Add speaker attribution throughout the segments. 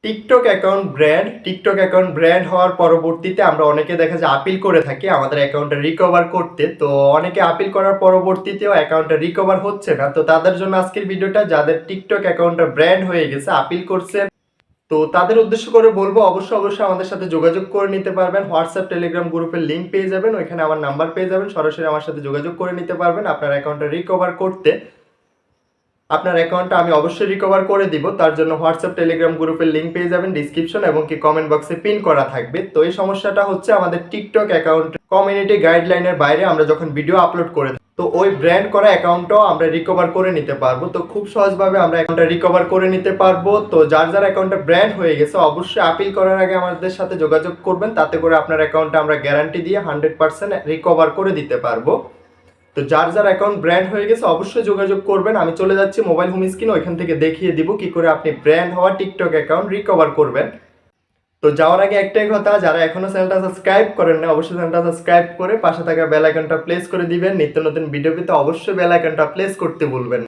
Speaker 1: TikTok account brand হওয়ার পরবর্তীতে আমরা অনেকে দেখা যায় আপিল করে থাকি আমাদের অ্যাকাউন্টটা রিকভার করতে। তো অনেকে আপিল করার পরবর্তীতেও অ্যাকাউন্টটা রিকভার হচ্ছে না। তো তাদের জন্য আজকের ভিডিওটা, যাদের টিকটক অ্যাকাউন্টটা ব্র্যান্ড হয়ে গেছে, আপিল করছেন, তো তাদের উদ্দেশ্য করে বলবো, অবশ্যই আমাদের সাথে যোগাযোগ করে নিতে পারবেন। হোয়াটসঅ্যাপ টেলিগ্রাম গ্রুপের লিঙ্ক পেয়ে যাবেন, ওইখানে আমার নাম্বার পেয়ে যাবেন, সরাসরি আমার সাথে যোগাযোগ করে নিতে পারবেন আপনার অ্যাকাউন্টটা রিকভার করতে। আপনার অ্যাকাউন্টটা আমি অবশ্যই রিকভার করে দিব। তার জন্য হোয়াটসঅ্যাপ টেলিগ্রাম গ্রুপের লিঙ্ক পেয়ে যাবেন ডিসক্রিপশন এবং কি কমেন্ট বক্সে পিন করা থাকবে। তো এই সমস্যাটা হচ্ছে আমাদের টিকটক অ্যাকাউন্ট কমিউনিটি গাইডলাইনের বাইরে আমরা যখন ভিডিও আপলোড করে দিই, তো ওই ব্র্যান্ড করা অ্যাকাউন্টটাও আমরা রিকভার করে নিতে পারবো। তো খুব সহজভাবে আমরা অ্যাকাউন্টটা রিকভার করে নিতে পারবো। তো যার অ্যাকাউন্টটা ব্র্যান্ড হয়ে গেছে, অবশ্যই আপিল করার আগে আমাদের সাথে যোগাযোগ করবেন, তাতে করে আপনার অ্যাকাউন্টটা আমরা গ্যারান্টি দিয়ে 100% রিকভার করে দিতে পারবো। তো যার অ্যাকাউন্ট ব্র্যান্ড হয়ে গেছে অবশ্যই যোগাযোগ করবেন। আমি চলে যাচ্ছি মোবাইল হোম স্ক্রিনে, ওইখান থেকে দেখিয়ে দিব কি করে আপনি ব্র্যান্ড হওয়া টিকটক অ্যাকাউন্ট রিকভার করবেন। তো যাওয়ার আগে একটাই কথা, যারা এখনো চ্যানেলটা সাবস্ক্রাইব করেন না, অবশ্যই চ্যানেলটা সাবস্ক্রাইব করে পাশে থাকা বেল আইকনটা প্রেস করে দিবেন। নিত্য নতুন ভিডিও পেতে অবশ্যই বেল আইকনটা প্রেস করতে ভুলবেন না।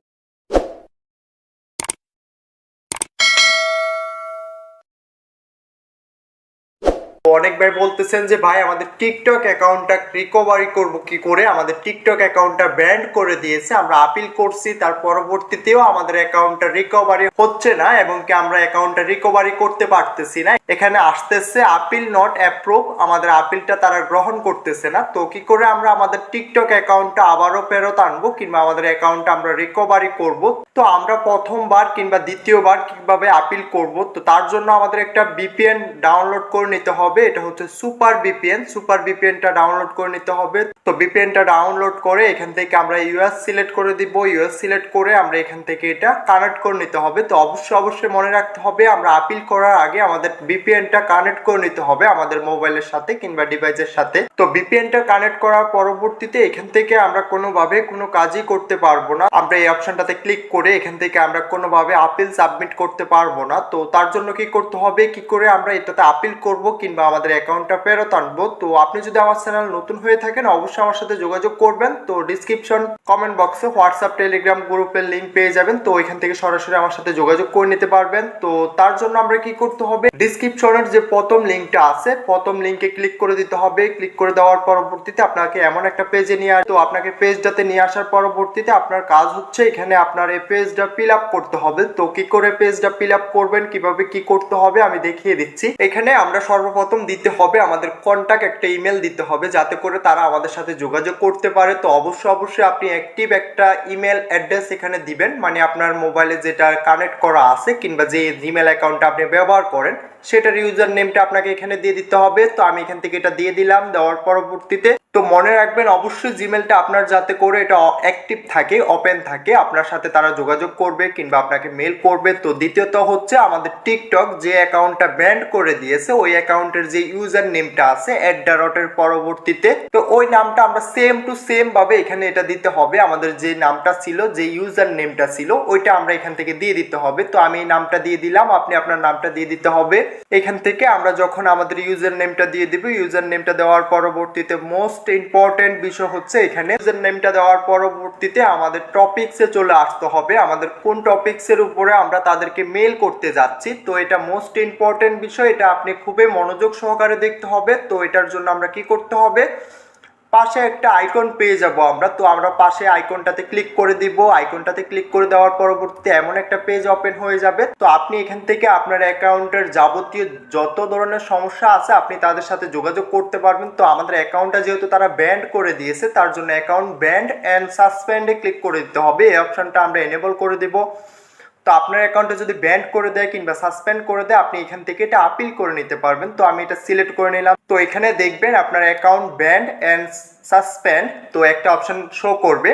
Speaker 1: অনেক ভাই বলতেছেন যে ভাই আমাদের টিকটক অ্যাকাউন্টটা রিকভারি করব কি করে, আমাদের টিকটক অ্যাকাউন্টটা ব্যান্ড করে দিয়েছে, আমরা আপিল করছি, তার পরবর্তীতেও আমাদের অ্যাকাউন্টটা রিকভারি হচ্ছে না এবং কি আমরা অ্যাকাউন্টটা রিকভারি করতে পারতেছি না। এখানে আসতেছে আপিল নট অ্যাপ্রুভ, আমাদের আপিলটা তারা গ্রহণ করতেছে না। তো কি করে আমরা আমাদের টিকটক অ্যাকাউন্টটা আবারও ফেরত আনবো কিংবা আমাদের অ্যাকাউন্টটা আমরা রিকভারি করব, তো আমরা প্রথমবার কিংবা দ্বিতীয়বার কিভাবে আপিল করব, তো তার জন্য আমাদের একটা ভিপিএন ডাউনলোড করে নিতে হবে। এটা হচ্ছে সুপার ভিপিএনটা ডাউনলোড করে নিতে হবে। তো ভিপিএনটা ডাউনলোড করে এখান থেকে আমরা ইউএস সিলেক্ট করে দিব। ইউএস সিলেক্ট করে আমরা এখান থেকে এটা কানেক্ট করে নিতে হবে। তো অবশ্যই মনে রাখতে হবে, আমরা আপিল করার আগে আমাদের ভিপিএনটা কানেক্ট করে নিতে হবে আমাদের মোবাইলের সাথে কিংবা ডিভাইসের সাথে। তো ভিপিএনটা কানেক্ট করার পরবর্তীতে এখান থেকে আমরা কোনোভাবে কোনো কাজই করতে পারবো না। আমরা এই অপশনটাতে ক্লিক করে এখান থেকে আমরা কোনোভাবে আপিল সাবমিট করতে পারবো না। তো তার জন্য কি করতে হবে, কি করে আমরা এটাতে আপিল করব কিংবা আমাদের অ্যাকাউন্টটা ফেরত আনবো। তো আপনি যদি আমার চ্যানেল নতুন হয়ে থাকেন অবশ্যই আমার সাথে যোগাযোগ করবেন। তো ডিসক্রিপশন কমেন্ট বক্সে হোয়াটসঅ্যাপ টেলিগ্রাম গ্রুপের লিঙ্ক পেয়ে যাবেন, তো এখান থেকে সরাসরি আমার সাথে যোগাযোগ করে নিতে পারবেন। তো তার জন্য আমরা কি করতে হবে, ডিসক্রিপশনের যে প্রথম লিঙ্কটা আছে, প্রথম লিঙ্কে ক্লিক করে দিতে হবে। ক্লিক করে দেওয়ার পরবর্তীতে আপনাকে এমন একটা পেজে নিয়ে আসে। তো আপনাকে পেজটাতে নিয়ে আসার পরবর্তীতে আপনার কাজ হচ্ছে এখানে আপনার এই পেজটা ফিল আপ করতে হবে। তো কি করে পেজটা ফিল আপ করবেন, কিভাবে কি করতে হবে আমি দেখিয়ে দিচ্ছি। এখানে আমরা সর্বপ্রথম দিতে হবে আমাদের কন্টাক্ট একটা ইমেল দিতে হবে, যাতে করে তারা আমাদের সাথে যোগাযোগ করতে পারে। তো অবশ্যই আপনি অ্যাক্টিভ একটা ইমেল অ্যাড্রেস এখানে দিবেন, মানে আপনার মোবাইলে যেটা কানেক্ট করা আছে কিংবা যে জিমেল অ্যাকাউন্টটা আপনি ব্যবহার করেন সেটার ইউজার নেমটা আপনাকে এখানে দিয়ে দিতে হবে। তো আমি এখান থেকে এটা দিয়ে দিলাম। দেওয়ার পরবর্তীতে তো মনে রাখবেন অবশ্যই জিমেলটা আপনার যাতে করে এটা অ্যাক্টিভ থাকে, ওপেন থাকে, আপনার সাথে তারা যোগাযোগ করবে কিংবা আপনাকে মেল করবে। তো দ্বিতীয়ত হচ্ছে আমাদের টিকটক যে অ্যাকাউন্টটা ব্যান্ড করে দিয়েছে ওই অ্যাকাউন্টের যে ইউজার নেমটা আছে @এর পরবর্তীতে, তো ওই নামটা আমরা সেম টু সেম ভাবে এখানে এটা দিতে হবে। আমাদের যে নামটা ছিল, যে ইউজার নেমটা ছিল, ওইটা আমরা এখান থেকে দিয়ে দিতে হবে। তো আমি এই নামটা দিয়ে দিলাম, আপনি আপনার নামটা দিয়ে দিতে হবে। এখান থেকে আমরা যখন আমাদের ইউজার নেমটা দিয়ে দিব, ইউজার নেমটা দেওয়ার পরবর্তীতে মোস্ট ইম্পর্টেন্ট বিষয় হচ্ছে এখানে ইউজার নেমটা দেওয়ার পরবর্তীতে আমাদের টপিকসে চলে আসতে হবে, আমাদের কোন টপিকসের উপরে আমরা তাদেরকে মেল করতে যাচ্ছি। তো এটা মোস্ট ইম্পর্টেন্ট বিষয়, এটা আপনি খুবই মনোযোগ সহকারে দেখতে হবে। তো এটার জন্য আমরা কি করতে হবে, পাশে একটা আইকন পেয়ে যাব আমরা। তো আমরা পাশে আইকনটাতে ক্লিক করে দিব। আইকনটাতে ক্লিক করে দেওয়ার পরবর্তীতে এমন একটা পেজ ওপেন হয়ে যাবে। তো আপনি এখান থেকে আপনার অ্যাকাউন্টের যাবতীয় যত ধরনের সমস্যা আছে আপনি তাদের সাথে যোগাযোগ করতে পারবেন। তো আমাদের অ্যাকাউন্টটা যেহেতু তারা ব্যান্ড করে দিয়েছে, তার জন্য অ্যাকাউন্ট ব্যান্ড অ্যান্ড সাসপেন্ডে ক্লিক করে দিতে হবে। এই অপশনটা আমরা এনেবল করে দেব। তো আপনার অ্যাকাউন্টে যদি ব্যান্ড করে দেয় কিংবা সাসপেন্ড করে দেয়, আপনি এখান থেকে এটা আপিল করে নিতে পারবেন। তো আমি এটা সিলেক্ট করে নিলাম। তো এখানে দেখবেন আপনার অ্যাকাউন্ট ব্যান্ড অ্যান্ড সাসপেন্ড, তো একটা অপশন শো করবে।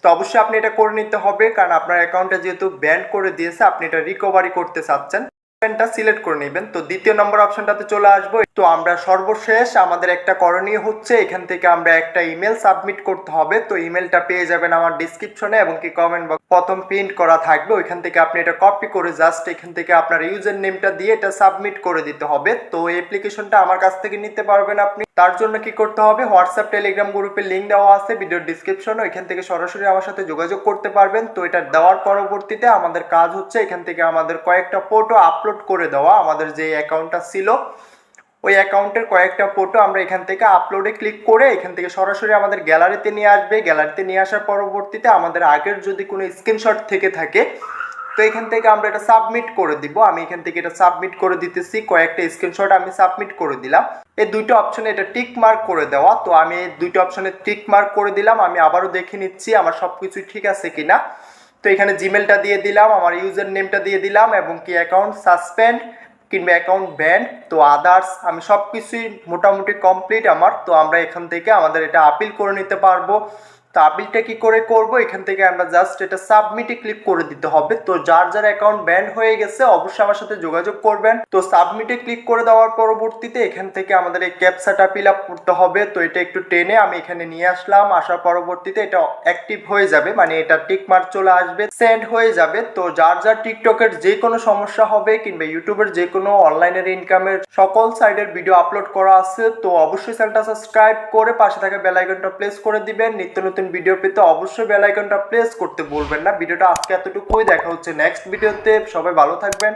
Speaker 1: তো অবশ্যই আপনি এটা করে নিতে হবে, কারণ আপনার অ্যাকাউন্টে যেহেতু ব্যান্ড করে দিয়েছে আপনি এটা রিকভারি করতে চাচ্ছেন, সিলেক্ট করে নেবেন। তো দ্বিতীয় নম্বর অপশনটাতে চলে আসবো। তো আমরা সর্বশেষ আমাদের একটা করণীয় হচ্ছে এখান থেকে আমরা একটা ইমেল সাবমিট করতে হবে। তো ইমেলটা পেয়ে যাবেন আমার ডিসক্রিপশনে এবং কি কমেন্ট বক্স প্রথম প্রিন্ট করা থাকবে, ওইখান থেকে আপনি এটা কপি করে জাস্ট এখান থেকে আপনার ইউজার নেমটা দিয়ে এটা সাবমিট করে দিতে হবে। তো এই অ্যাপ্লিকেশনটা আমার কাছ থেকে নিতে পারবেন আপনি। তার জন্য কি করতে হবে, হোয়াটসঅ্যাপ টেলিগ্রাম গ্রুপের লিঙ্ক দেওয়া আছে ভিডিওর ডিসক্রিপশনে, ওইখান থেকে সরাসরি আমার সাথে যোগাযোগ করতে পারবেন। তো এটা দেওয়ার পরবর্তীতে আমাদের কাজ হচ্ছে এখান থেকে আমাদের কয়েকটা ফটো আপলোড করে দেওয়া। আমাদের যে অ্যাকাউন্টটা ছিল ওই অ্যাকাউন্টের কয়েকটা ফটো আমরা এখান থেকে আপলোডে ক্লিক করে এখান থেকে সরাসরি আমাদের গ্যালারিতে নিয়ে আসবে। গ্যালারিতে নিয়ে আসার পরবর্তীতে আমাদের আগের যদি কোনো স্ক্রিনশট থেকে থাকে তো এখান থেকে আমরা এটা সাবমিট করে দিব। আমি এখান থেকে এটা সাবমিট করে দিতেছি, কয়েকটা স্ক্রিনশট আমি সাবমিট করে দিলাম। এই দুইটা অপশনে এটা টিক মার্ক করে দেওয়া। তো আমি এই দুইটা অপশনে টিক মার্ক করে দিলাম। আমি আবারও দেখে নিচ্ছি আমার সব কিছু ঠিক আছে কিনা। তো এখানে জিমেলটা দিয়ে দিলাম, আমার ইউজার নেমটা দিয়ে দিলাম এবং কি অ্যাকাউন্ট সাসপেন্ড কিংবা অ্যাকাউন্ট ব্যান্ড, তো আদার্স আমি সব কিছুই মোটামুটি কমপ্লিট আমার। তো আমরা এখান থেকে আমাদের এটা আপিল করে নিতে পারবো। তো আপিলটা কি করে করব, এখান থেকে আমরা জাস্ট এটা সাবমিটে ক্লিক করে দিতে হবে। তো যার যার অ্যাকাউন্ট ব্যান্ড হয়ে গেছে অবশ্যই আমার সাথে যোগাযোগ করবেন। তো সাবমিটে ক্লিক করে দেওয়ার পরবর্তীতে এখান থেকে আমাদের এই ক্যাপচাটা ফিল আপ করতে হবে। তো এটা একটু টেনে আমি এখানে নিয়ে আসলাম, আসার পরবর্তীতে এটা অ্যাক্টিভ হয়ে যাবে, মানে এটা টিক মার্ক চলে আসবে, সেন্ড হয়ে যাবে। তো যার যার টিকটকের যে কোনো সমস্যা হবে কিংবা ইউটিউবের যে কোনো অনলাইনের ইনকামের সকল সাইডের ভিডিও আপলোড করা আছে, তো অবশ্যই চ্যানেলটা সাবস্ক্রাইব করে পাশে থাকা বেল আইকনটা প্রেস করে দিবেন। নিত্য নতুন ভিডিও পেতে অবশ্যই বেল আইকনটা প্রেস করতে ভুলবেন না। ভিডিওটা আজকে এতটুকুই, দেখা হচ্ছে নেক্সট ভিডিওতে। সবাই ভালো থাকবেন।